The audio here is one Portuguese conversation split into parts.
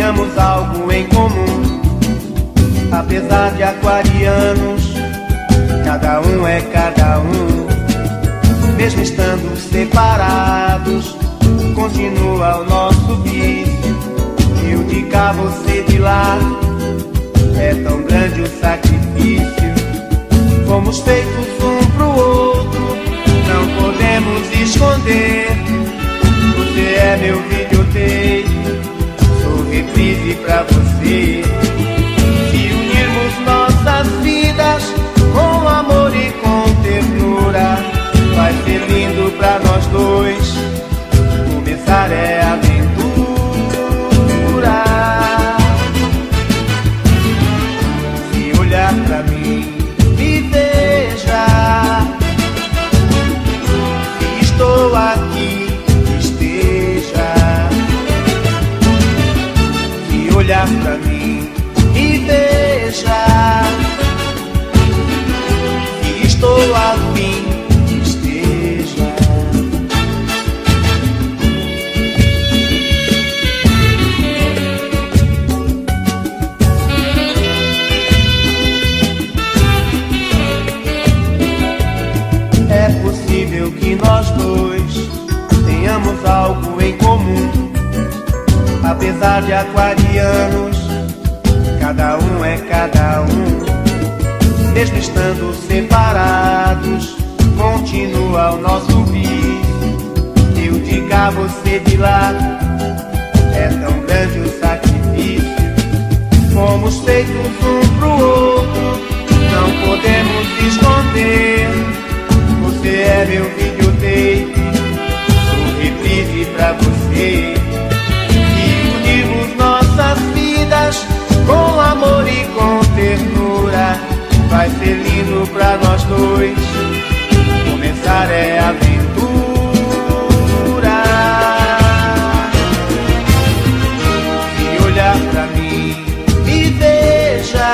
tenhamos algo em comum. Apesar de aquarianos, cada um é cada um. Mesmo estando separados, continua o nosso vício. Eu de cá, você de lá, é tão grande o sacrifício. Fomos feitos um pro outro, não podemos esconder. Você é meu videotape, sou reprise pra você. Se unirmos nossas vidas com amor e com ternura, vai ser lindo pra nós dois. Começar é aventura. Se olhar pra mim, me veja. Se estou aqui, esteja. Se olhar pra mim, me veja. Se estou afim, esteja. É possível que nós dois tenhamos algo em comum. Apesar de aquarianos, cada um é cada um. Mesmo estando separados, continua o nosso vício. Eu de cá, você de lá, é tão grande o sacrifício. Fomos feitos um pro outro, não podemos esconder. Você é meu videotape, sou reprise pra você. E unirmos nossas vidas com amor e com ternura, vai ser lindo pra nós dois. Começar é aventura. Se olhar pra mim, me veja.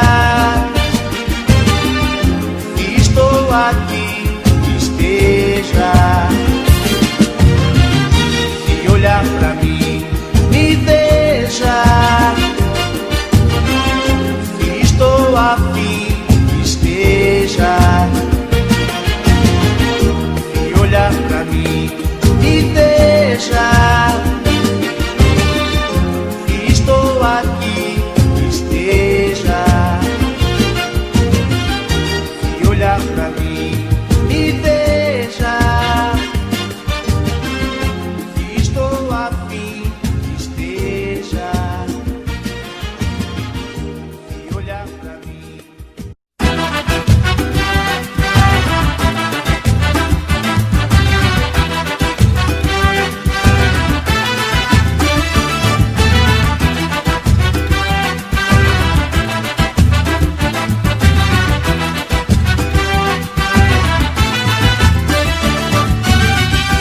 Se estou aqui, esteja. Se olhar pra mim, me veja. Se estou afim, esteja. Se olhar pra mim, me veja. Se estou aqui, esteja. Se olhar pra mim, me veja. Se estou afim, esteja. Se olhar pra mim.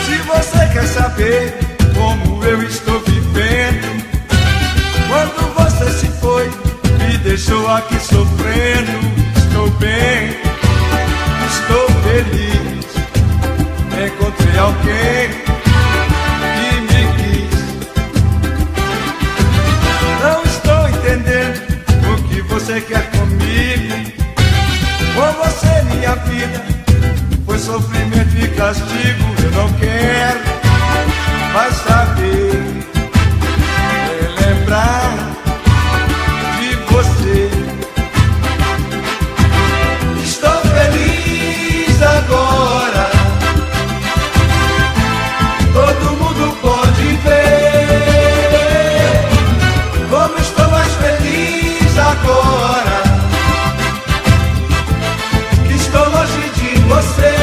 Se você quer saber como eu estou vivendo, quando você se foi, me deixou aqui sofrendo. Estou bem, estou feliz, encontrei alguém que me quis. Não estou entendendo o que você quer comigo. Com você minha vida foi sofrimento e castigo. Eu não quero mais saber, lembrar de você. Estou feliz agora, todo mundo pode ver como estou mais feliz agora, que estou longe de você.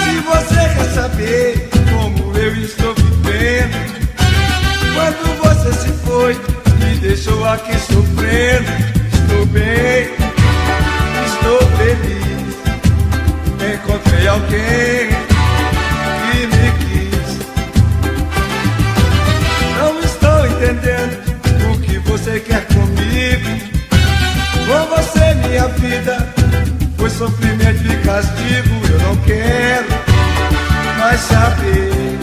Se você quer saber como eu estou vivendo, quando você se foi, me deixou aqui sofrendo. Estou bem, estou feliz, encontrei alguém você quer comigo? Com você minha vida foi sofrimento e castigo. Eu não quero mais saber,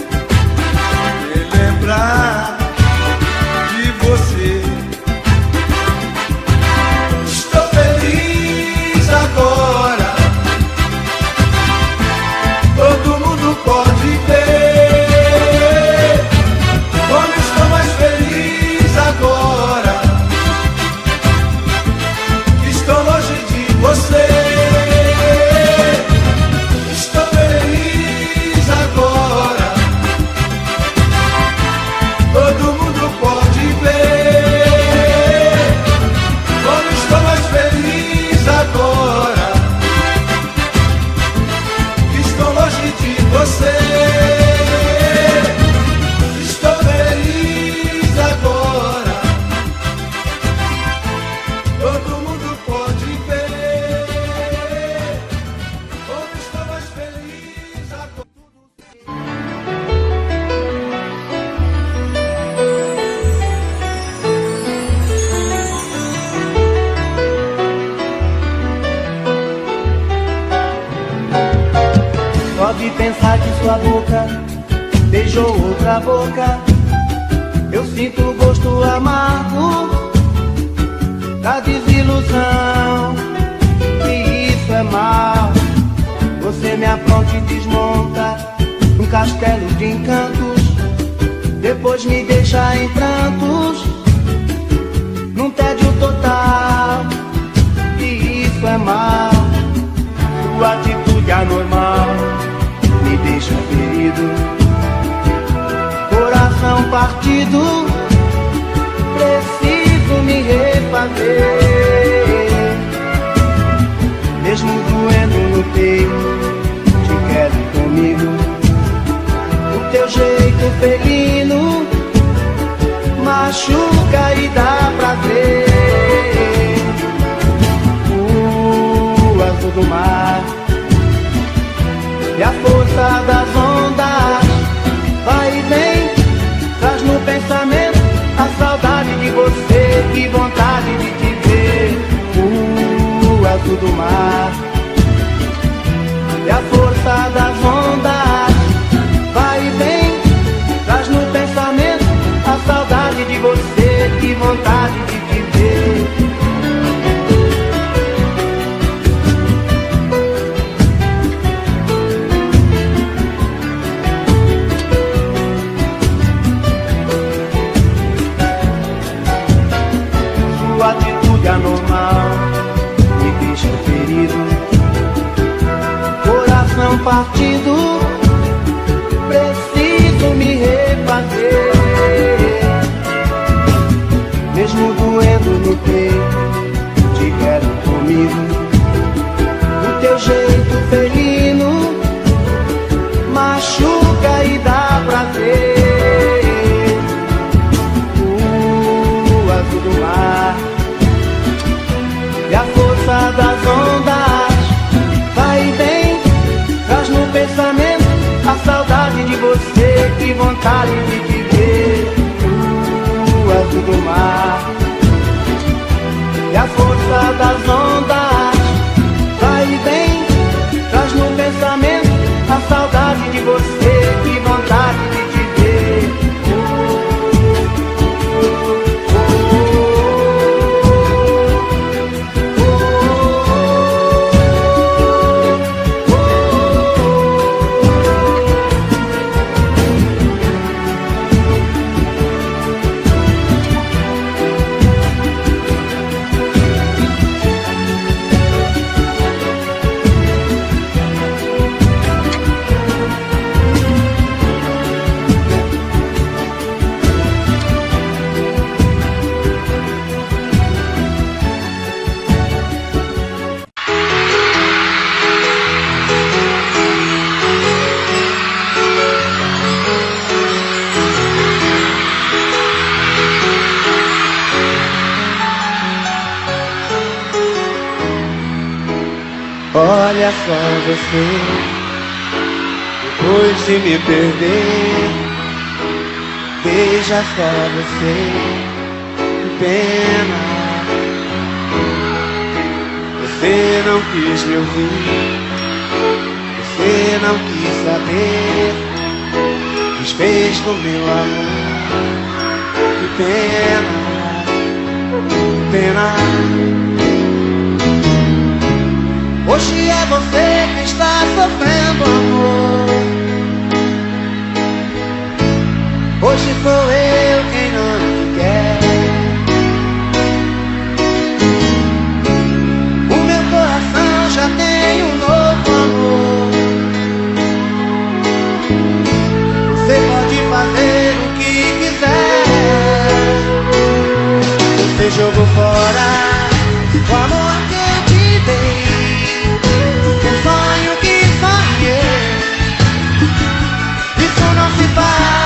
me lembrar de você. Estou feliz agora, todo mundo pode ver como estou mais feliz agora. Estou longe de você. Estou feliz agora, todo mundo pode ver como estou mais feliz agora. Estou longe de você. Estou feliz agora, todo mundo pode ver como estou mais feliz agora. Só de pensar que sua boca beijou outra boca, eu sinto o gosto amargo da desilusão. E isso é mal. Você me apronta e desmonta um castelo de encantos, depois me deixa em prantos, num tédio total. E isso é mal. Sua atitude anormal me deixa ferido, coração partido, preciso me refazer. Mesmo doendo no peito, te quero comigo. O teu jeito felino machuca e dá prazer. O azul do mar e a força das ondas vai e vem, traz no pensamento a saudade de você, que vontade de te ver. O azul do mar e a força das ondas vai e vem, traz no pensamento a saudade de você, que vontade de te ver. Sua atitude anormal me deixa ferido, coração partido, preciso me refazer. Mesmo doendo no peito, te quero comigo. O teu jeito felino machuca e dá prazer. O azul do mar e a força das ondas vai e vem, traz no pensamento a saudade de você, que vontade de te ver. O azul do mar e a força das ondas vai e vem, traz no pensamento a saudade de você, que vontade de te ver. Olha só você, depois de me perder, veja só você, Que pena, você não quis me ouvir, você não quis saber, desfez com meu amor. Que pena, que pena. Hoje é você que está sofrendo, amor. Hoje sou eu quem não te quer. O meu coração já tem um novo amor. Você pode fazer o que quiser. Você jogou fora o amor que eu te dei, o sonho que sonhei. Isso não se faz.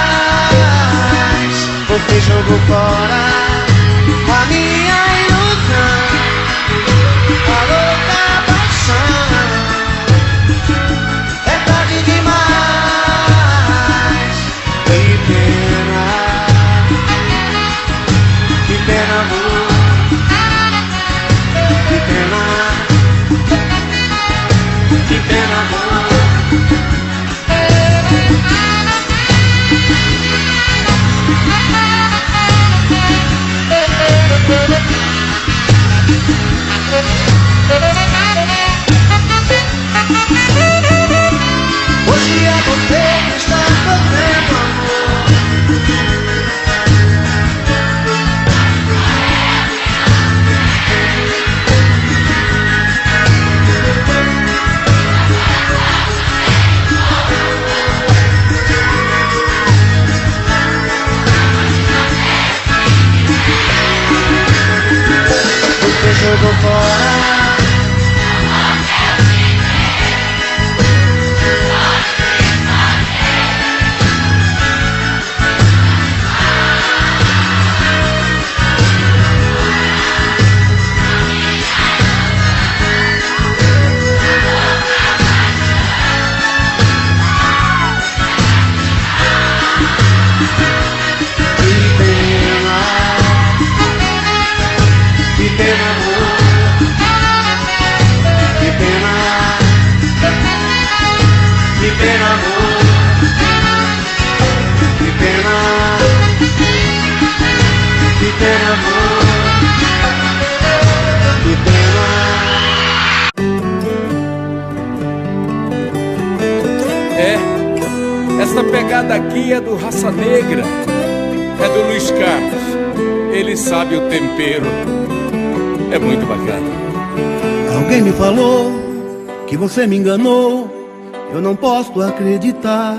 Você jogou fora a minha ilusão, a louca paixão. É tarde demais. Que pena, amor. Que pena, amor. Hoje é você que está fazendo amor. Você jogou fora. Essa pegada aqui é do Raça Negra, é do Luiz Carlos. Ele sabe o tempero, é muito bacana. Alguém me falou que você me enganou, eu não posso acreditar.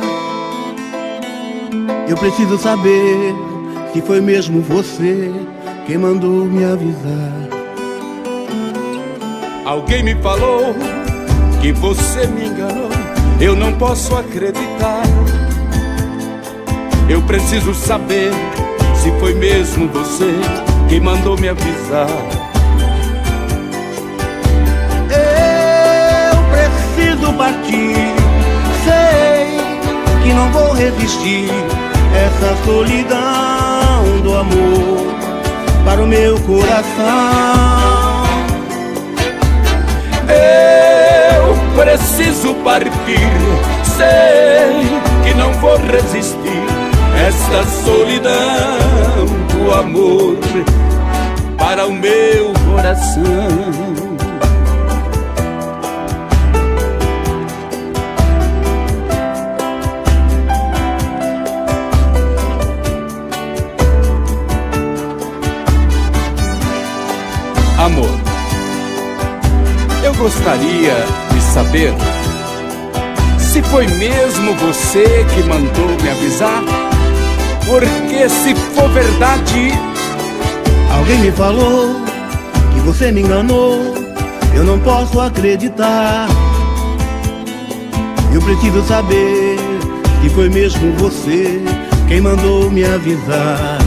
Eu preciso saber se foi mesmo você quem mandou me avisar. Alguém me falou que você me enganou, eu não posso acreditar. Eu preciso saber se foi mesmo você quem mandou me avisar. Eu preciso partir, sei que não vou resistir essa solidão do amor para o meu coração. Eu preciso partir, sei que não vou resistir esta solidão do amor para o meu coração. Amor, eu gostaria de saber se foi mesmo você que mandou me avisar. Porque se for verdade, alguém me falou que você me enganou, eu não posso acreditar. Eu preciso saber se foi mesmo você quem mandou me avisar.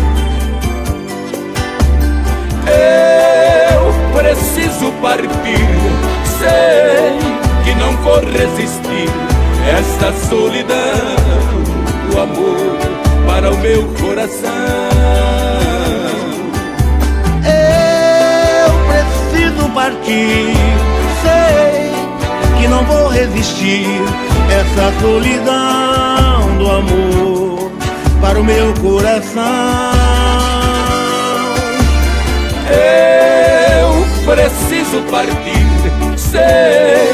Eu preciso partir, sei que não vou resistir esta solidão do amor para o meu coração. partir. Sei que não vou resistir essa solidão do amor para o meu coração. Eu preciso partir, sei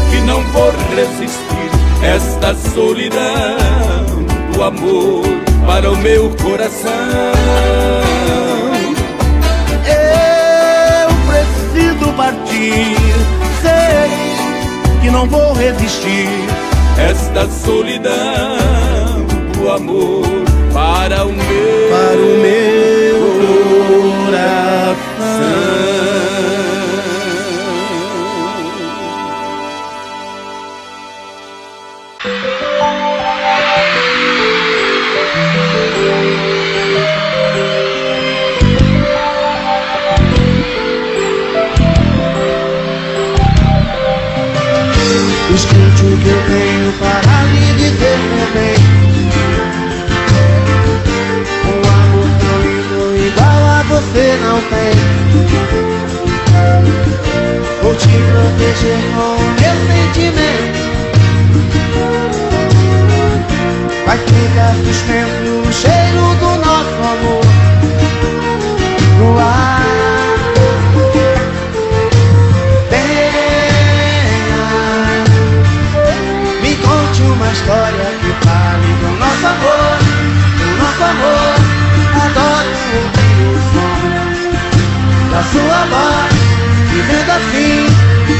que não vou resistir esta solidão do amor para o meu coração. Eu preciso partir, sei que não vou resistir esta solidão do amor para o meu coração. Escute o que eu tenho para lhe dizer, meu bem. Um amor tão lindo igual a você não tem. Vou te proteger com o meu sentimento. Vai ficar suspenso o cheiro do nosso amor no ar. Uma história que fale do nosso amor, do nosso amor. Adoro ouvir o som da sua voz, vivendo assim.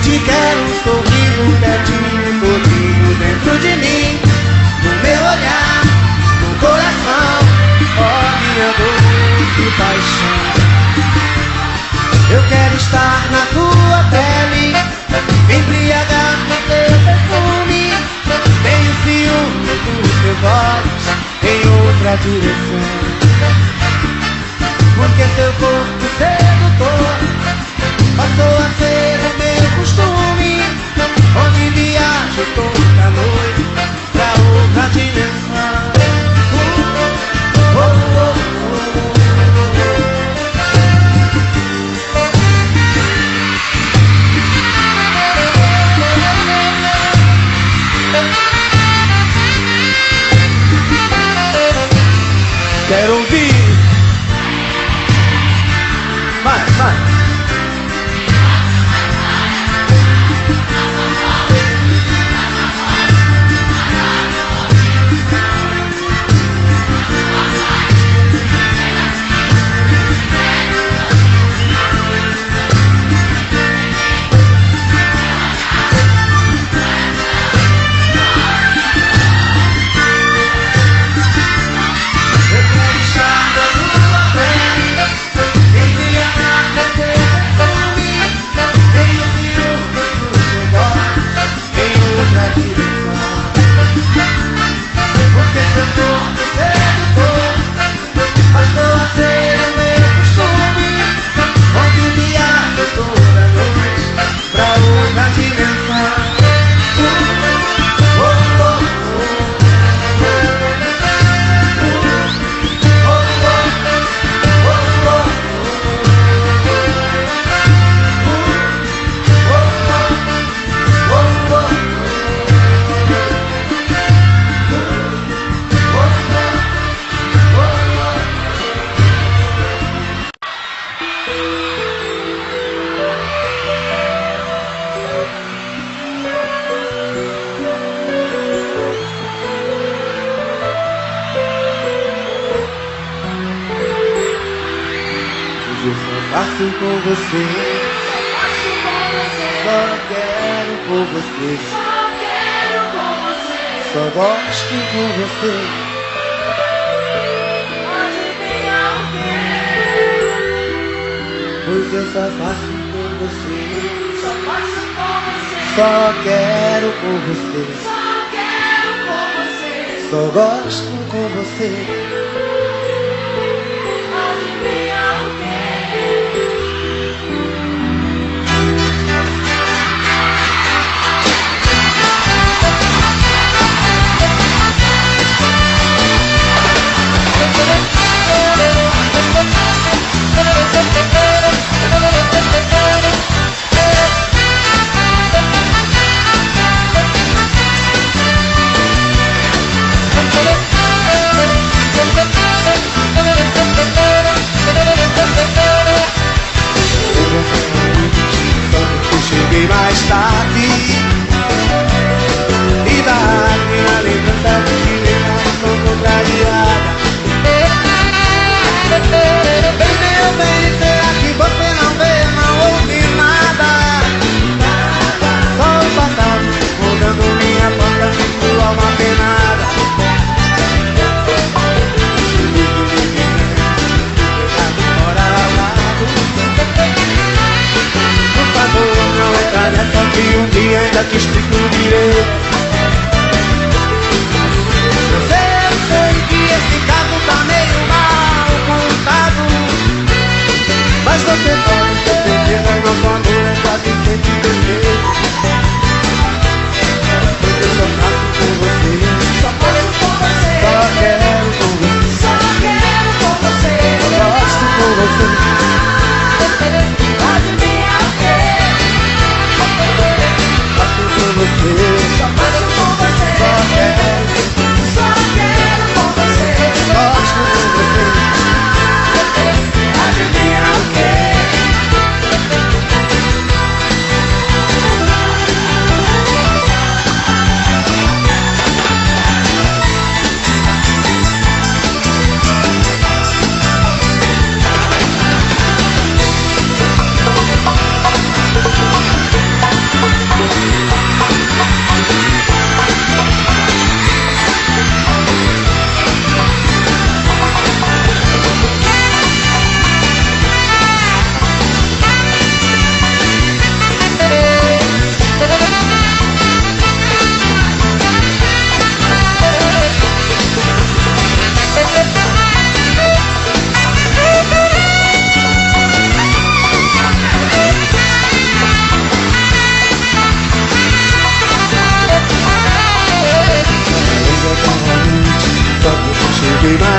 Te quero sorrindo pertinho, todinho dentro de mim. No meu olhar, no coração, ó minha dor e paixão. Eu quero estar na tua pele, embriagar no teu perfume. Tenho ciúme dos teus olhos em outra direção, porque teu corpo sedutor passou a ser o meu costume, onde viajo toda noite pra outra dimensão. Quero ouvir. Vai. Faço com você, só quero com você, só gosto com você. Pois eu só faço com você, só quero com você, só gosto com você.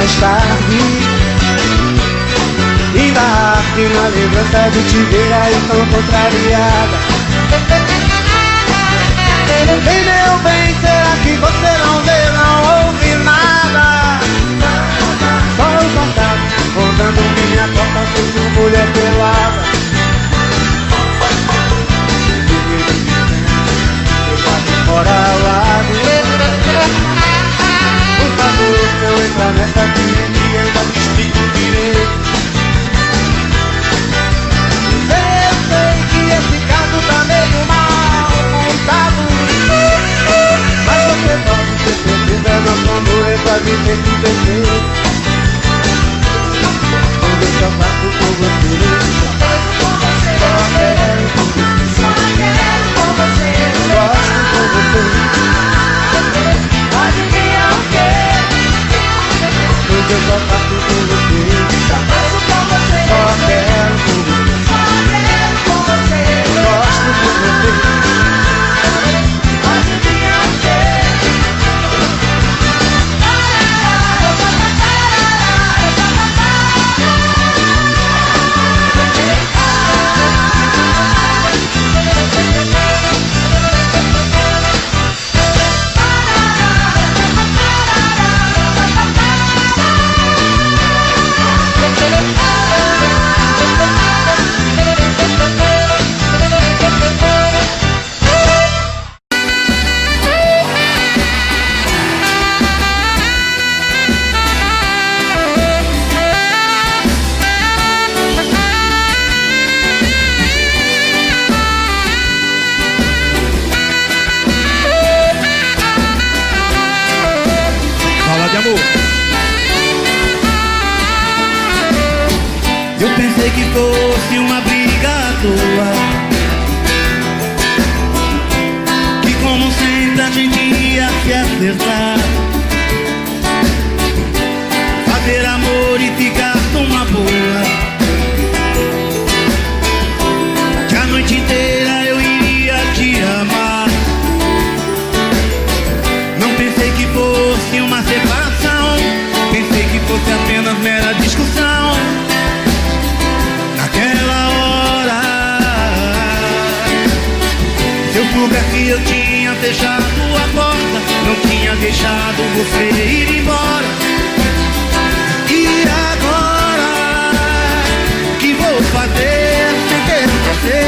mais tarde. Embarque na lembrança de te ver aí tão contrariada. Bem, meu bem, será que você não vê, não ouve nada? Só o contato, rodando minha porta, feito mulher pelada. Fora ao lado. Por favor, se eu entrar nessa direita, ainda te explico direito. Eu sei que esse caso tá meio mal montado, mas você pode ter certeza, nosso amor é quase sempre perfeito. Quando eu só faço com você, só quero com você, só quero com você, gosto com você. Adivinha o quê? Quando eu só faço com você, só faço com você, só quero com você, só quero com você, gosto com você. Adivinha o quê? Eu pensei que fosse uma briga à toa, que como sempre a gente ia se acertar, fazer amor e ficar numa boa, que a noite inteira eu iria te amar. Não pensei que fosse uma separação, pensei que fosse apenas mera discussão. Naquela hora, se eu soubesse eu tinha fechado a porta, não tinha deixado você ir embora. E agora, que vou fazer sem ter você?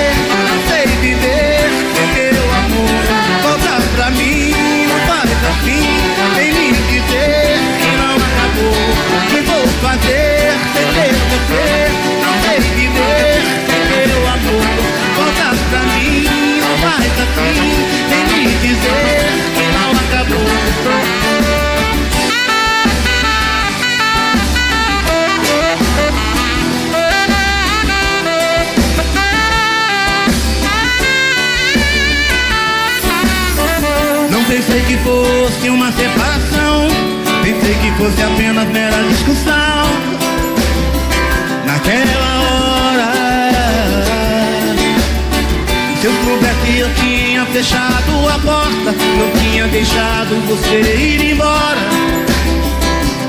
Não sei viver sem teu amor. Volta pra mim, não faz assim, vem me dizer que não acabou. Que vou fazer sem ter você? Não sei viver sem teu amor. Volta pra mim, não faz assim, vem me dizer que não acabou. Não pensei que fosse uma separação, pensei que fosse apenas mera discussão. Naquela hora, se eu soubesse eu tinha fechado a porta, não tinha deixado você ir embora.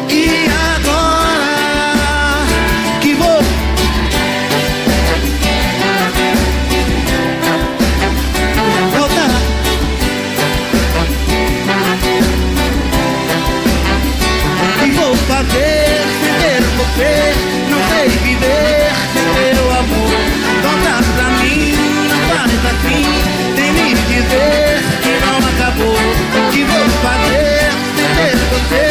E agora, que vou voltar. Que vou fazer sem ter você? Não sei viver sem teu amor. Volta pra mim, não faz assim, nem me dizer que não acabou. Que vou fazer sem ter você?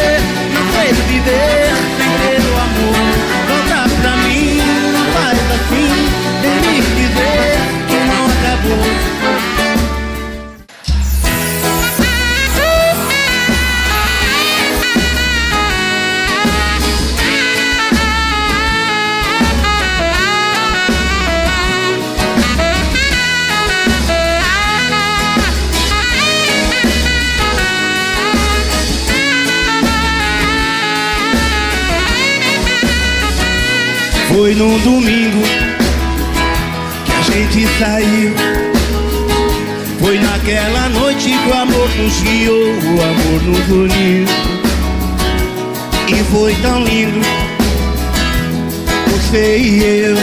Não sei viver sem teu amor. Volta pra mim, não faz assim, nem me dizer que não acabou. Foi num domingo que a gente saiu. Foi naquela noite que o amor nos guiou, o amor nos uniu. E foi foi tão lindo, você e eu.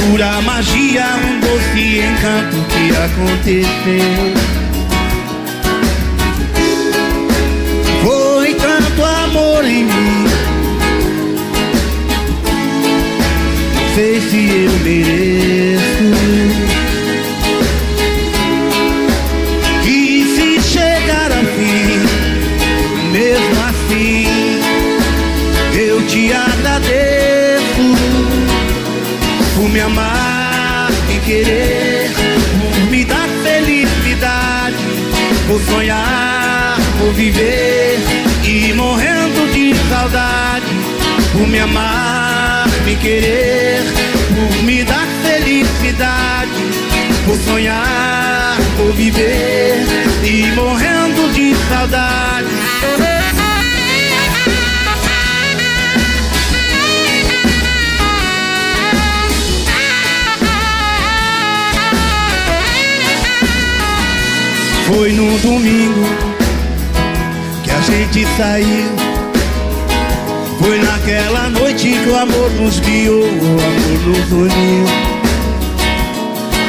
Pura magia, um doce encanto que aconteceu. Foi tanto amor em mim, não sei se eu mereço. E se chegar ao fim, mesmo assim, eu te agradeço por me amar, me querer, por me dar felicidade, por sonhar, por viver e morrendo de saudade, por me amar, me querer, por me dar felicidade, por sonhar, por viver e morrendo de saudade. Foi no domingo que a gente saiu, foi naquela noite que o amor nos guiou, o amor nos uniu.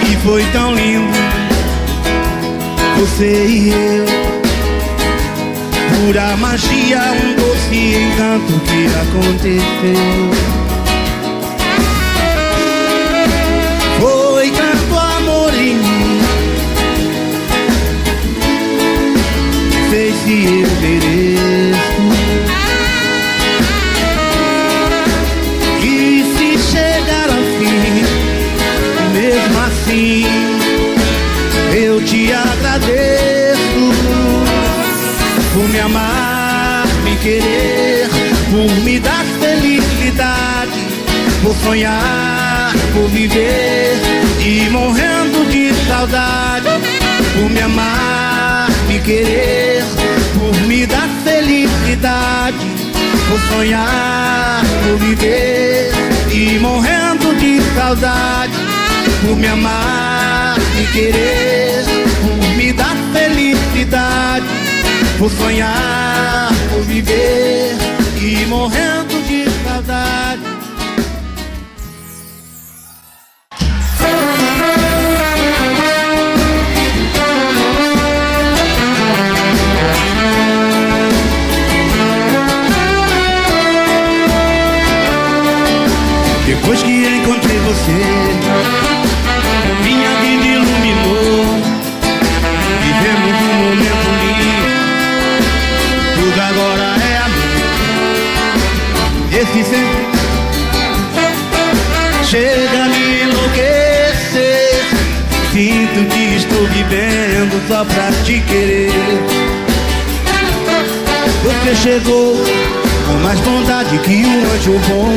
E foi tão lindo, você e eu. Pura magia, um doce encanto que aconteceu. Foi tanto amor em mim, não sei se eu mereço. E se chegar ao fim, mesmo assim, eu te agradeço por me amar, me querer, por me dar felicidade, por sonhar, por viver e morrendo de saudade, por me amar, me querer, por me dar felicidade, por sonhar, por viver e morrendo de saudade, por me amar, me querer, por me dar felicidade, por sonhar, por viver e morrendo de saudade. Depois que encontrei você, minha vida iluminou. Vivemos um momento lindo, tudo agora é amor. Esse sempre chega a me enlouquecer. Sinto que estou vivendo só pra te querer. Você chegou com mais bondade que um anjo bom.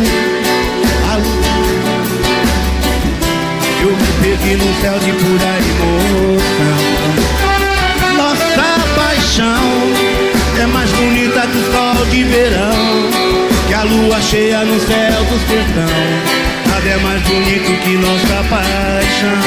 Eu me perdi no céu de pura emoção. Nossa paixão é mais bonita que o sol de verão, que a lua cheia no céu do sertão. Nada é mais bonito que nossa paixão.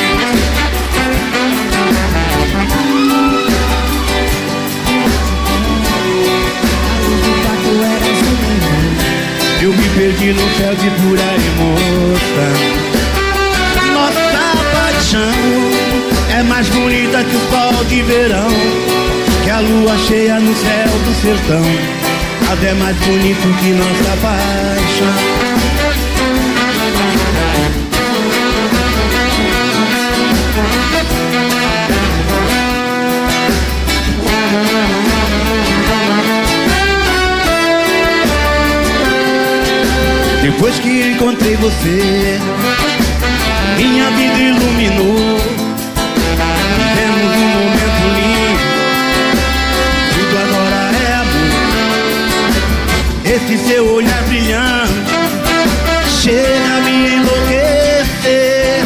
Eu me perdi no céu de pura emoção. Nossa paixão é mais bonita que o sol de verão, que a lua cheia no céu do sertão. Nada é mais bonito que nossa paixão. Depois que encontrei você, minha vida iluminou. Vivemos um momento lindo, tudo agora é amor. Esse seu olhar brilhante chega a me enlouquecer.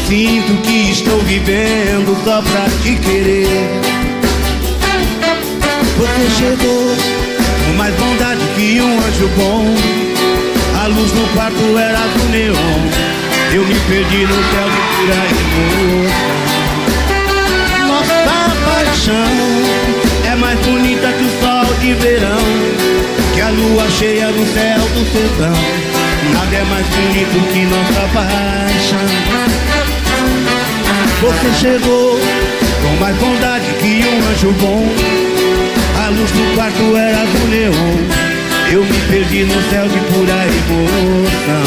Sinto que estou vivendo só pra te querer. Você chegou com mais bondade que um anjo bom. A luz no quarto era do neon. Eu me perdi no céu de pura emoção. Nossa paixão é mais bonita que o sol de verão, que a lua cheia no céu do sertão. Nada é mais bonito que nossa paixão. Você chegou com mais bondade que um anjo bom. A luz do quarto era do neon. Eu me perdi no céu de pura emoção.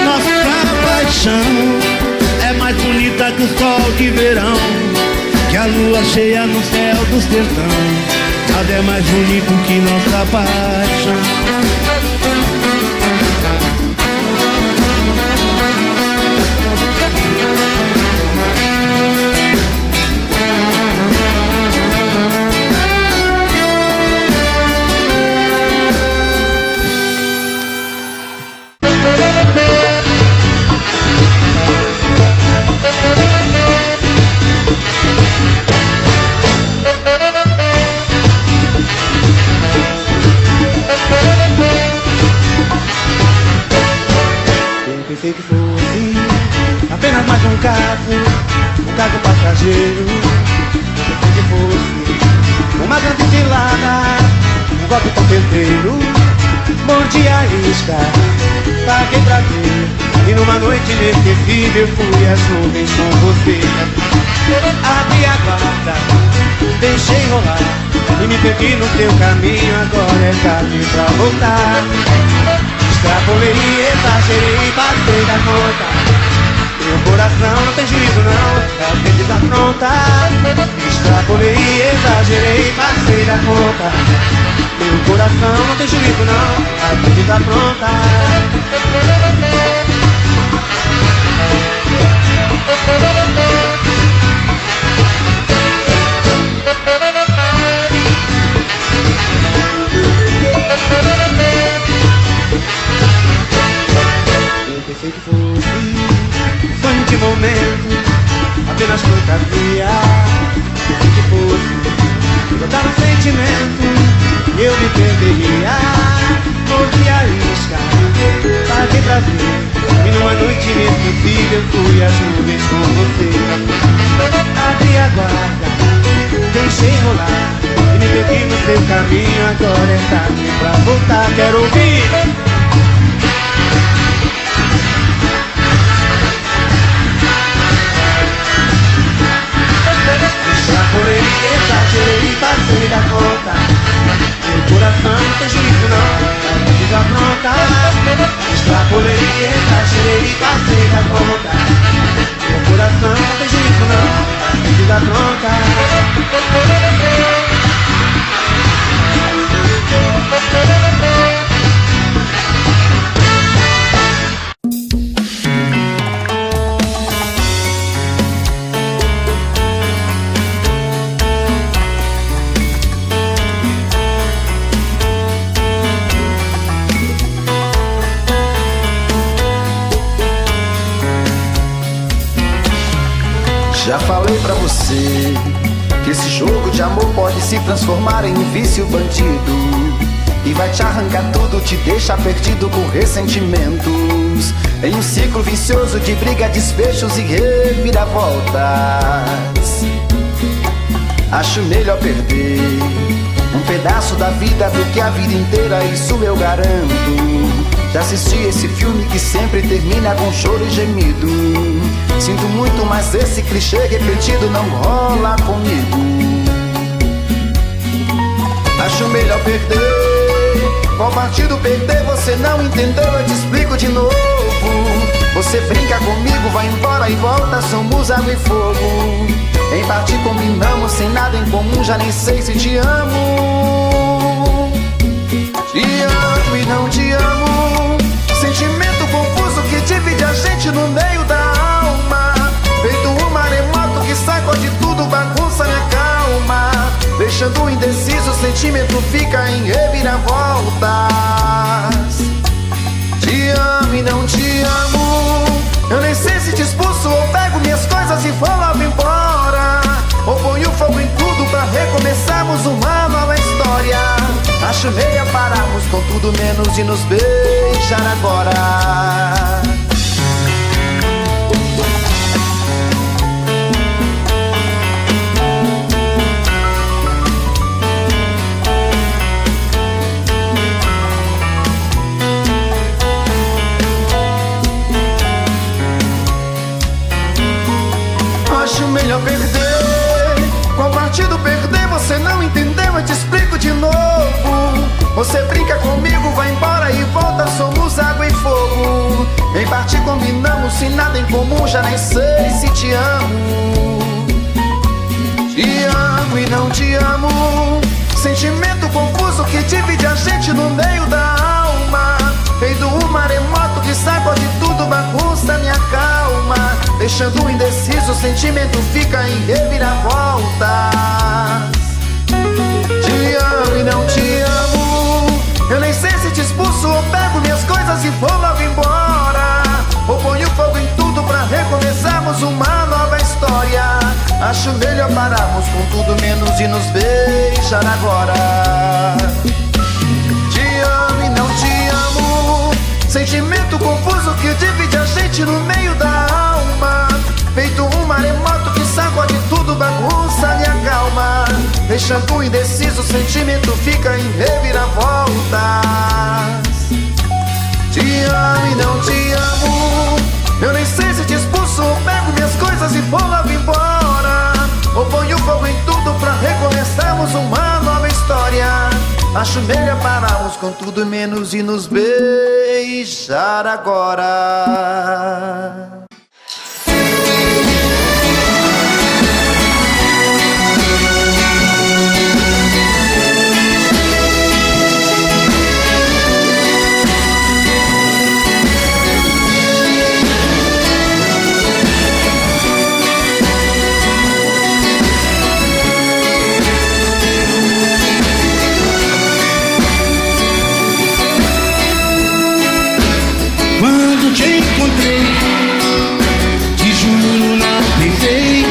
Nossa paixão é mais bonita que o sol de verão, que a lua cheia no céu do sertão. Nada é mais bonito que nossa paixão. Pensei que fosse apenas mais um caso passageiro. Pensei que fosse uma grande cilada, um golpe tão certeiro. Mordi a isca, paguei pra ver, e numa noite inesquecível fui às nuvens com você. Abri a guarda, deixei rolar, e me perdi no teu caminho. Agora é tarde pra voltar. Extrapolei, exagerei, passei da conta. Meu coração não tem juízo não, a gente tá pronta. Extrapolei, exagerei, passei da conta. Meu coração não tem juízo não, a gente tá pronta. Pensei que fosse um sonho de momento, apenas fantasia. Pensei que fosse botar um sentimento e eu me perderia. Mordi a isca, paguei pra ver, e numa noite inesquecível fui às nuvens com você. Abri a guarda, deixei rolar, e me perdi no seu caminho. Agora é tarde pra voltar. Quero ouvir. Extrapolei, exagerei, passei da conta. Meu coração não tem juízo não, a vida pronta. Extrapolei, exagerei, passei da conta. Meu coração não tem juízo não, a vida pronta. Já falei pra você que esse jogo de amor pode se transformar em um vício bandido e vai te arrancar tudo, te deixar perdido com ressentimentos, em um ciclo vicioso de briga, desfechos e reviravoltas. Acho melhor perder um pedaço da vida do que a vida inteira, isso eu garanto. Já assisti esse filme que sempre termina com choro e gemido. Sinto muito, mas esse clichê repetido não rola comigo. Acho melhor perder. Qual partido perder? Você não entendeu, eu te explico de novo. Você brinca comigo, vai embora e volta, somos água e fogo. Em parte combinamos, sem nada em comum, já nem sei se te amo. Te amo e não te amo, sentimento confuso que divide a gente no meio da alma. Feito um maremoto que sacode tudo, bagunça minha calma. Deixando indeciso, o sentimento fica em reviravoltas. Te amo e não te amo, eu nem sei se te expulso ou pego minhas coisas e vou logo embora, ou ponho fogo em tudo pra recomeçarmos uma nova história. Acho meia pararmos com tudo menos de nos beijar agora. nada em comum, já nem sei se te amo. Te amo e não te amo. Sentimento confuso que divide a gente no meio da alma. Feito um maremoto que sacode tudo, bagunça minha calma. Deixando indeciso, o sentimento fica em reviravoltas. Te amo e não te amo. Eu nem sei se te expulso ou pego minhas coisas e vou logo embora. Ou ponho fogo em tudo pra recomeçarmos uma nova história. Acho melhor pararmos com tudo menos e nos beijar agora. Te amo e não te amo. Sentimento confuso que divide a gente no meio da alma. Feito um maremoto que sacode tudo, bagunça minha calma. Deixando indeciso, o sentimento fica em reviravoltas. Te amo e não te amo. Eu nem sei se te expulso ou pego minhas coisas e vou logo embora. Ou ponho fogo em tudo pra recomeçarmos uma nova história. Acho melhor pararmos com tudo menos e nos beijar agora. Quando te encontrei, te juro não pensei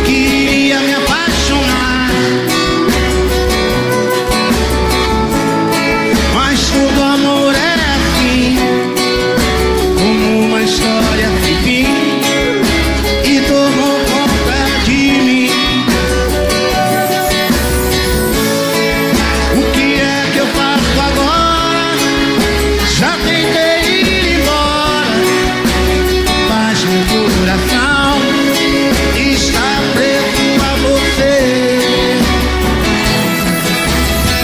que iria me apaixonar. Mas todo amor é assim, como uma história sem fim, e tomou conta de mim. O que é que eu faço agora? Já tentei está preso a você.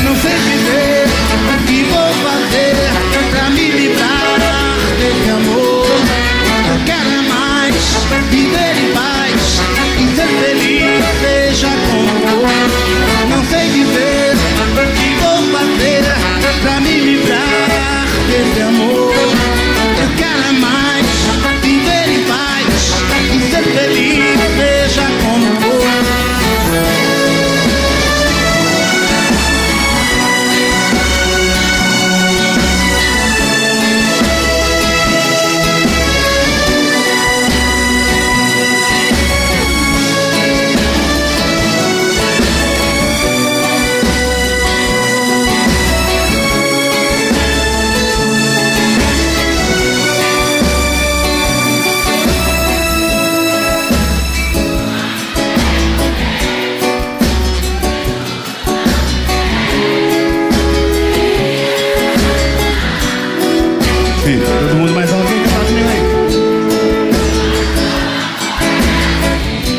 Não sei dizer o que vou fazer pra me livrar desse amor. Eu quero é mais viver em paz e ser feliz, seja como for. Não sei dizer o que vou fazer pra me livrar desse amor. Eu quero é mais viver em paz e ser feliz, seja como for. Todo mundo mais alto, vem cantar comigo aí.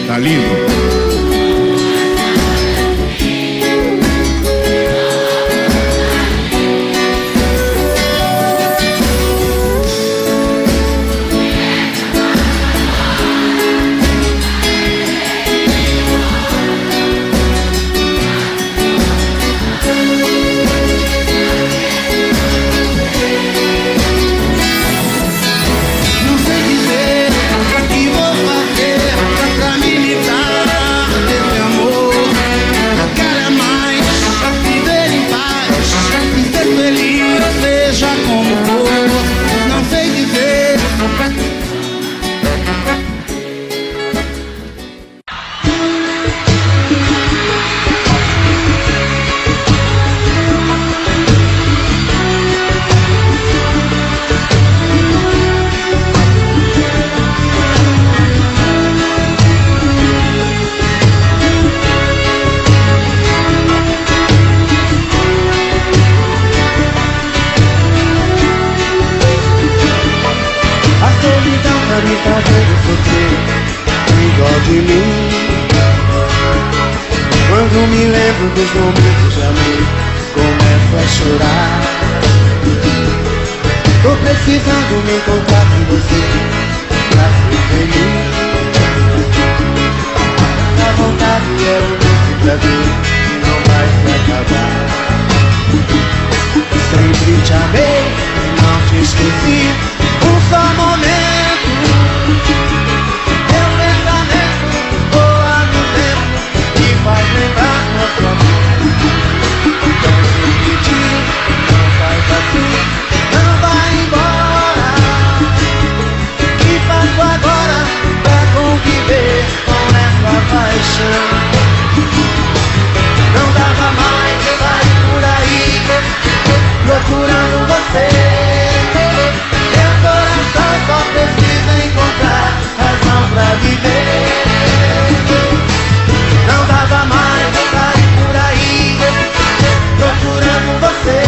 Tá lindo? me fazendo sofrer igual de mim. Quando me lembro dos momentos de amor, começo a chorar. Tô precisando me encontrar com você, comigo. A vontade é o pra ver que não vai se acabar. Sempre te amei e não te esqueci, um só momento. Meu pensamento voa no tempo e faz lembrar nosso amor. Penso em ti, não faz assim, não vai embora. Que faço agora pra conviver com essa paixão? Não dava mais de sair por aí procurando você. Meu coração só precisa encontrar razão pra viver. Não dava mais de sair por aí procurando você.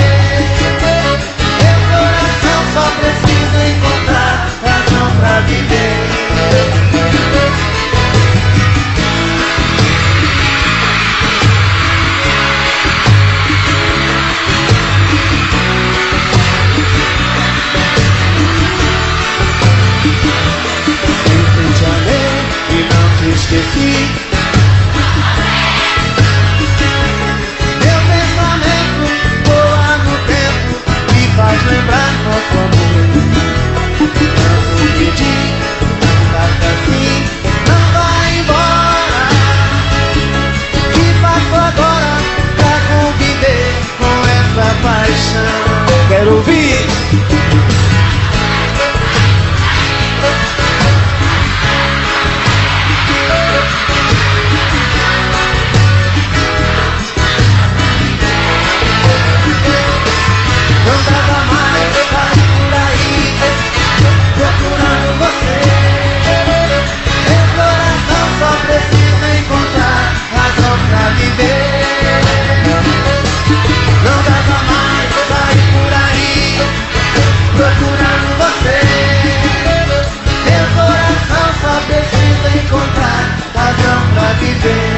Meu coração só precisa encontrar razão pra viver. Esqueci. Meu pensamento voa no tempo e faz lembrar nosso amor. Tanto pedir, não basta assim, não vai embora. Que faço agora pra conviver com essa paixão? Quero ouvir. Não dava mais de sair por aí procurando você. Meu coração só precisa encontrar razão pra viver. Não dava mais de sair por aí procurando você. Meu coração só precisa encontrar razão pra viver.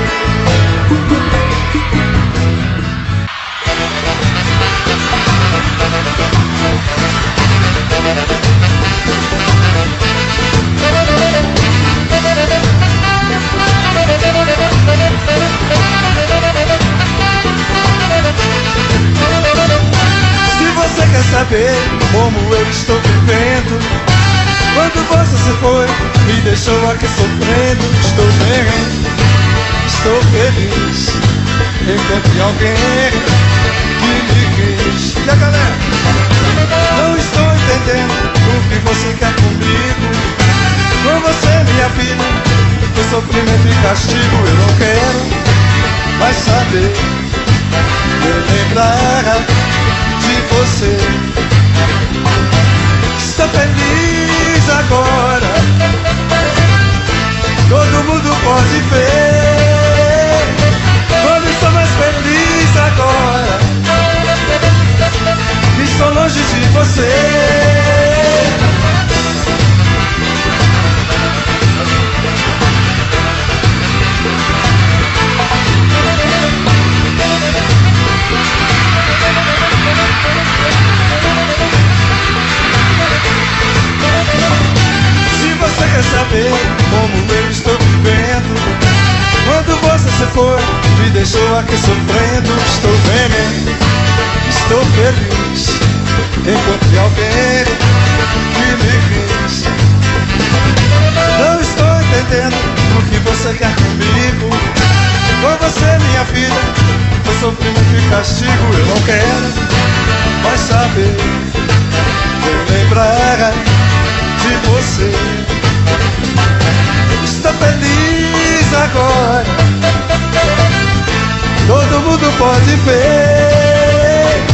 Se você quer saber como eu estou vivendo, quando você se foi, me deixou aqui sofrendo. Estou bem, estou feliz, encontrei alguém que me quis. E a galera? Não estou entendendo o que você quer comigo. Com você, minha filha, foi sofrimento e castigo. Eu não quero mais saber, me lembrar de você. Estou feliz agora, todo mundo pode ver. Como estou mais feliz agora, estou longe de você. Se você quer saber como eu estou vivendo, quando você se foi, me deixou aqui sofrendo. Estou bem, estou feliz, encontrei alguém que me quis. Não estou entendendo o que você quer comigo. Com você, minha filha, foi sofrimento e castigo. Eu não quero mais saber, nem lembrar de você. Estou feliz agora, todo mundo pode ver.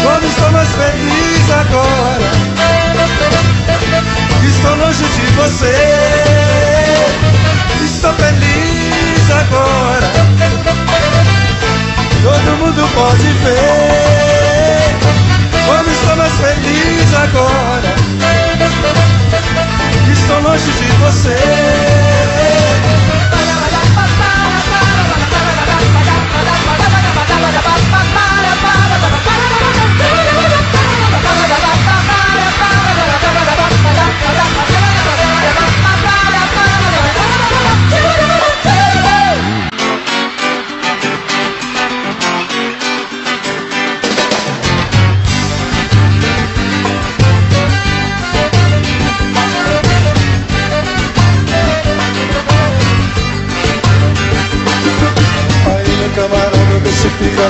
Como estou mais feliz agora, estou longe de você. Estou feliz agora, todo mundo pode ver. Como estou mais feliz agora, estou longe de você.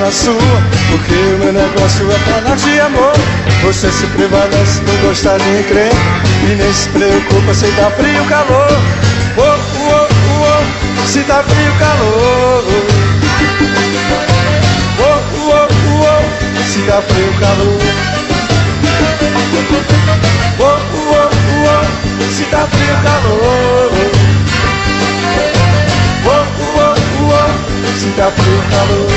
pela sua, porque o meu negócio é falar de amor. Você se prevalece, não gosta de crer, e nem se preocupa se tá frio ou calor. Oh, oh, oh, oh, se tá frio ou calor. Oh, oh, oh, oh, se tá frio ou calor. Oh, oh, oh, oh, se tá frio ou calor. Oh, oh, oh, oh, se tá frio ou calor.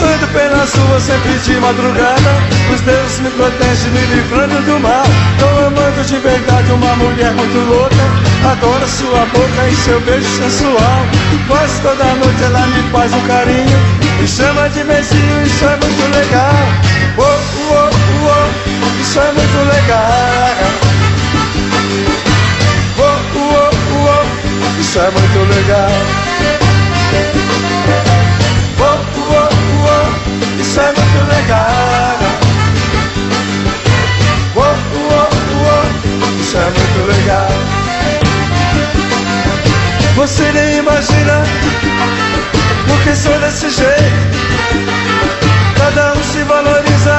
Ando pelas ruas sempre de madrugada, os deuses me protegem me livrando do mal. Tô amando de verdade uma mulher muito louca, adoro sua boca e seu beijo sensual. Quase toda noite ela me faz um carinho, me chama de beijinho, isso é muito legal. Oh, oh, oh, oh, isso é muito legal. Oh, oh, oh, oh, isso é muito legal. Oh, oh, oh, isso é muito legal. Oh, oh, oh, isso é muito legal. Você nem imagina porque sou desse jeito. Cada um se valoriza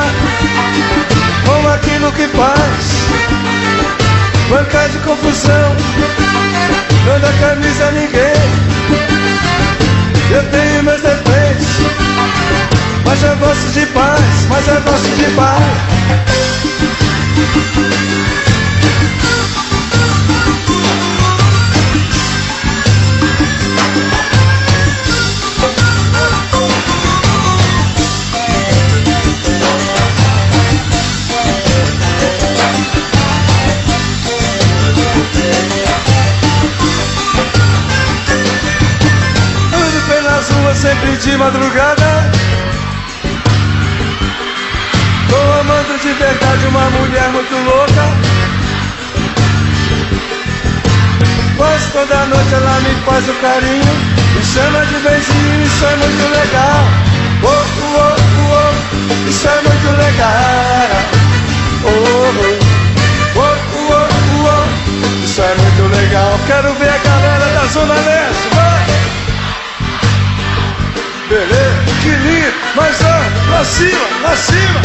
com aquilo que faz. Banca de confusão, não dá camisa a ninguém. Eu tenho meus defeitos, mas eu gosto de paz, mas eu gosto de paz. Sempre de madrugada, tô amando de verdade uma mulher muito louca. Quase toda noite ela me faz um carinho, me chama de beijinho, isso é muito legal. Oh, oh, oh, oh, isso é muito legal. Oh, oh, oh, oh, oh, isso é muito legal. Quero ver a galera da Zona Leste, vai! Beleza, que lindo, mas ó, lá cima, lá cima.